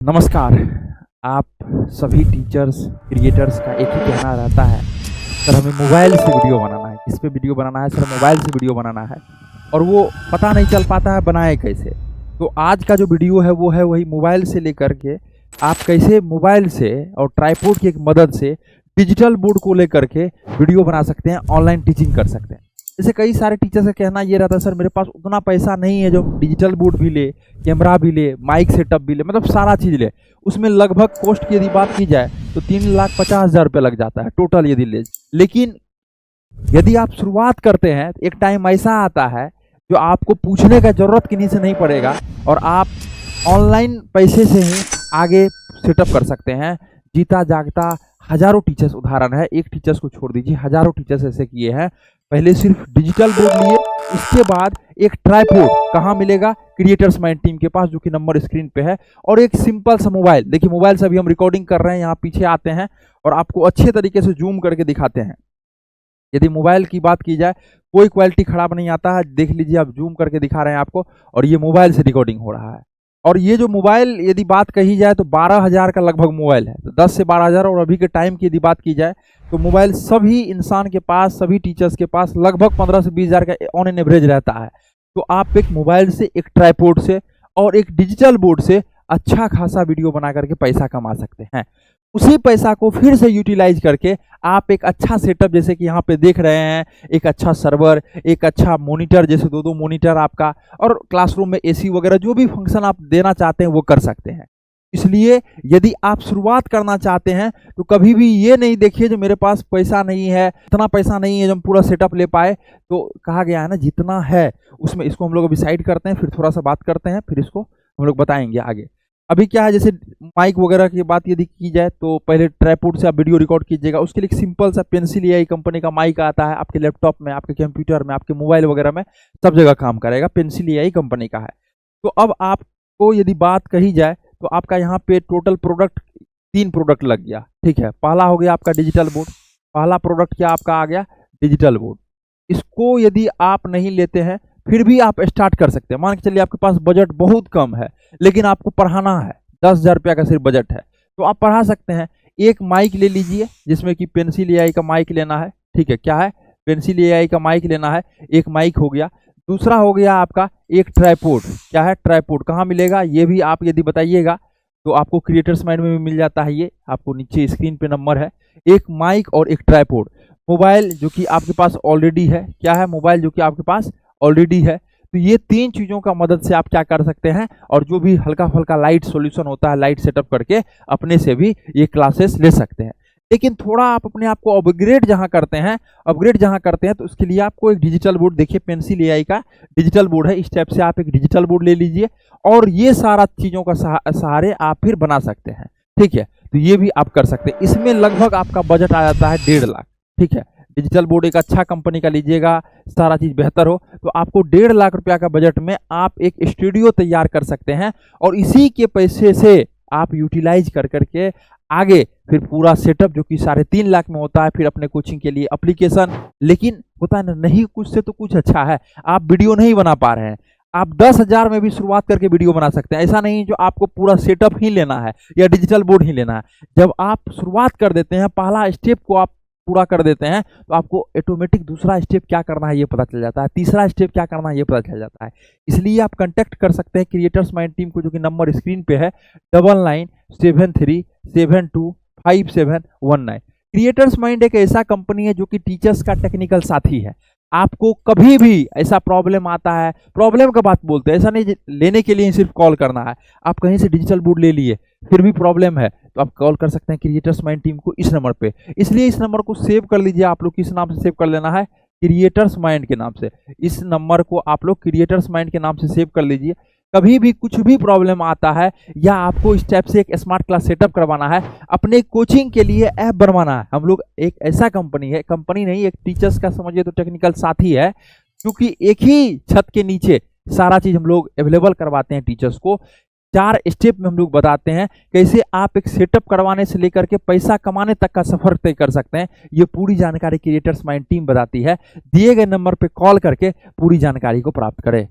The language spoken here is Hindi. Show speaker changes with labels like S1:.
S1: नमस्कार। आप सभी टीचर्स क्रिएटर्स का एक ही कहना रहता है, सर हमें मोबाइल से वीडियो बनाना है। किस पे वीडियो बनाना है? सर मोबाइल से वीडियो बनाना है, और वो पता नहीं चल पाता है बनाए कैसे। तो आज का जो वीडियो है वो है वही मोबाइल से लेकर के आप कैसे मोबाइल से और ट्राइपॉड की एक मदद से डिजिटल बोर्ड को लेकर के वीडियो बना सकते हैं, ऑनलाइन टीचिंग कर सकते हैं। जैसे कई सारे टीचर्स का कहना ये रहता है, सर मेरे पास उतना पैसा नहीं है जो डिजिटल बोर्ड भी ले, कैमरा भी ले, माइक सेटअप भी ले, मतलब सारा चीज़ ले। उसमें लगभग कॉस्ट की यदि बात की जाए तो 3,50,000 रुपये लग जाता है टोटल यदि ले। लेकिन यदि आप शुरुआत करते हैं तो एक टाइम ऐसा आता है जो आपको पूछने का जरूरत किन्हीं से नहीं पड़ेगा और आप ऑनलाइन पैसे से ही आगे सेटअप कर सकते हैं। जीता जागता हजारों टीचर्स उदाहरण है, एक टीचर्स को छोड़ दीजिए, हजारों टीचर्स ऐसे किए हैं। पहले सिर्फ डिजिटल बोर्ड लिए, उसके बाद एक ट्राइपॉड कहाँ मिलेगा? क्रिएटर्स माइंड टीम के पास, जो कि नंबर स्क्रीन पे है, और एक सिंपल सा मोबाइल। देखिए मोबाइल से अभी हम रिकॉर्डिंग कर रहे हैं, यहाँ पीछे आते हैं और आपको अच्छे तरीके से जूम करके दिखाते हैं। यदि मोबाइल की बात की जाए कोई क्वालिटी खराब नहीं आता है, देख लीजिए आप, जूम करके दिखा रहे हैं आपको, और ये मोबाइल से रिकॉर्डिंग हो रहा है। और ये जो मोबाइल यदि बात कही जाए तो 12,000 का लगभग मोबाइल है, तो 10 से 12,000। और अभी के टाइम की यदि बात की जाए तो मोबाइल सभी इंसान के पास, सभी टीचर्स के पास लगभग 15 से 20,000 का ऑन एन एवरेज रहता है। तो आप एक मोबाइल से, एक ट्राइपॉड से और एक डिजिटल बोर्ड से अच्छा खासा वीडियो बना करके पैसा कमा सकते हैं। उसी पैसा को फिर से यूटिलाइज करके आप एक अच्छा सेटअप, जैसे कि यहाँ पे देख रहे हैं, एक अच्छा सर्वर, एक अच्छा मॉनिटर, जैसे 2-2 मॉनिटर आपका, और क्लासरूम में एसी वगैरह जो भी फंक्शन आप देना चाहते हैं वो कर सकते हैं। इसलिए यदि आप शुरुआत करना चाहते हैं तो कभी भी ये नहीं देखिए जो मेरे पास पैसा नहीं है, इतना पैसा नहीं है जो हम पूरा सेटअप ले पाए। तो कहा गया है ना, जितना है उसमें, इसको हम लोग अभी साइड करते हैं, फिर थोड़ा सा बात करते हैं, फिर इसको हम लोग बताएंगे आगे। अभी क्या है, जैसे माइक वगैरह की बात यदि की जाए तो पहले ट्राइपॉड से आप वीडियो रिकॉर्ड कीजिएगा। उसके लिए एक सिंपल सा पेंसिल एआई कंपनी का माइक आता है, आपके लैपटॉप में, आपके कंप्यूटर में, आपके मोबाइल वगैरह में सब जगह काम करेगा, पेंसिल एआई कंपनी का है। तो अब आपको यदि बात कही जाए तो आपका यहाँ पे टोटल प्रोडक्ट 3 प्रोडक्ट लग गया, ठीक है। पहला हो गया आपका डिजिटल बोर्ड। पहला प्रोडक्ट क्या आपका आ गया? Digital board. इसको यदि आप नहीं लेते हैं फिर भी आप स्टार्ट कर सकते हैं। मान के चलिए आपके पास बजट बहुत कम है लेकिन आपको पढ़ाना है, 10,000 रुपया का सिर्फ बजट है, तो आप पढ़ा सकते हैं। एक माइक ले लीजिए जिसमें कि पेंसिल एआई का माइक लेना है, ठीक है। क्या है? पेंसिल एआई का माइक लेना है, एक माइक हो गया। दूसरा हो गया आपका एक ट्राइपॉड। क्या है? ट्राइपॉड। कहाँ मिलेगा ये भी आप यदि बताइएगा तो आपको क्रिएटर्स माइंड में भी मिल जाता है, ये आपको नीचे स्क्रीन पे नंबर है। एक माइक और एक ट्राइपॉड। मोबाइल जो कि आपके पास ऑलरेडी है। क्या है? मोबाइल जो कि आपके पास ऑलरेडी है। तो ये 3 चीज़ों का मदद से आप क्या कर सकते हैं, और जो भी हल्का फुल्का लाइट सॉल्यूशन होता है, लाइट सेटअप करके अपने से भी ये क्लासेस ले सकते हैं। लेकिन थोड़ा आप अपने आप को अपग्रेड जहां करते हैं तो उसके लिए आपको एक डिजिटल बोर्ड, देखिए पेंसिल एआई का डिजिटल बोर्ड है, इस टाइप से आप एक डिजिटल बोर्ड ले लीजिए और ये सारा चीज़ों का सहारे आप फिर बना सकते हैं, ठीक है। तो ये भी आप कर सकते हैं। इसमें लगभग आपका बजट आ जाता है 1.5 लाख, ठीक है। डिजिटल बोर्ड एक अच्छा कंपनी का लीजिएगा, सारा चीज़ बेहतर हो, तो आपको 1.5 लाख रुपया का बजट में आप एक स्टूडियो तैयार कर सकते हैं और इसी के पैसे से आप यूटिलाइज कर करके आगे फिर पूरा सेटअप जो कि 3.5 लाख में होता है, फिर अपने कोचिंग के लिए एप्लीकेशन। लेकिन होता है ना, नहीं कुछ से तो कुछ अच्छा है। आप वीडियो नहीं बना पा रहे हैं, आप 10,000 में भी शुरुआत करके वीडियो बना सकते हैं। ऐसा नहीं जो आपको पूरा सेटअप ही लेना है या डिजिटल बोर्ड ही लेना है। जब आप शुरुआत कर देते हैं, पहला स्टेप को आप पूरा कर देते हैं, तो आपको ऑटोमेटिक दूसरा स्टेप क्या करना है ये पता चल जाता है, तीसरा स्टेप क्या करना है ये पता चल जाता है। इसलिए आप कांटेक्ट कर सकते हैं क्रिएटर्स माइंड टीम को, जो कि नंबर स्क्रीन पे है 9973725719। क्रिएटर्स माइंड एक ऐसा कंपनी है जो कि टीचर्स का टेक्निकल साथी है। आपको कभी भी ऐसा प्रॉब्लम आता है, प्रॉब्लम का बात बोलते हैं, ऐसा नहीं लेने के लिए सिर्फ कॉल करना है। आप कहीं से डिजिटल बोर्ड ले लिए फिर भी प्रॉब्लम है तो आप कॉल कर सकते हैं क्रिएटर्स माइंड टीम को इस नंबर पे। इसलिए इस नंबर को सेव कर लीजिए आप लोग। किस नाम से सेव कर लेना है? क्रिएटर्स माइंड के नाम से। इस नंबर को आप लोग क्रिएटर्स माइंड के नाम से सेव कर लीजिए। कभी भी कुछ भी प्रॉब्लम आता है या आपको इस टाइप से एक स्मार्ट क्लास सेटअप करवाना है, अपने कोचिंग के लिए ऐप बनवाना है, हम लोग एक ऐसा कंपनी है, कंपनी नहीं, एक टीचर्स का समझिए तो टेक्निकल साथी है, क्योंकि एक ही छत के नीचे सारा चीज हम लोग अवेलेबल करवाते हैं टीचर्स को। 4 स्टेप में हम लोग बताते हैं कैसे आप एक सेटअप करवाने से लेकर के पैसा कमाने तक का सफर तय कर सकते हैं। ये पूरी जानकारी क्रिएटर्स माइंड टीम बताती है। दिए गए नंबर पे कॉल करके पूरी जानकारी को प्राप्त करें।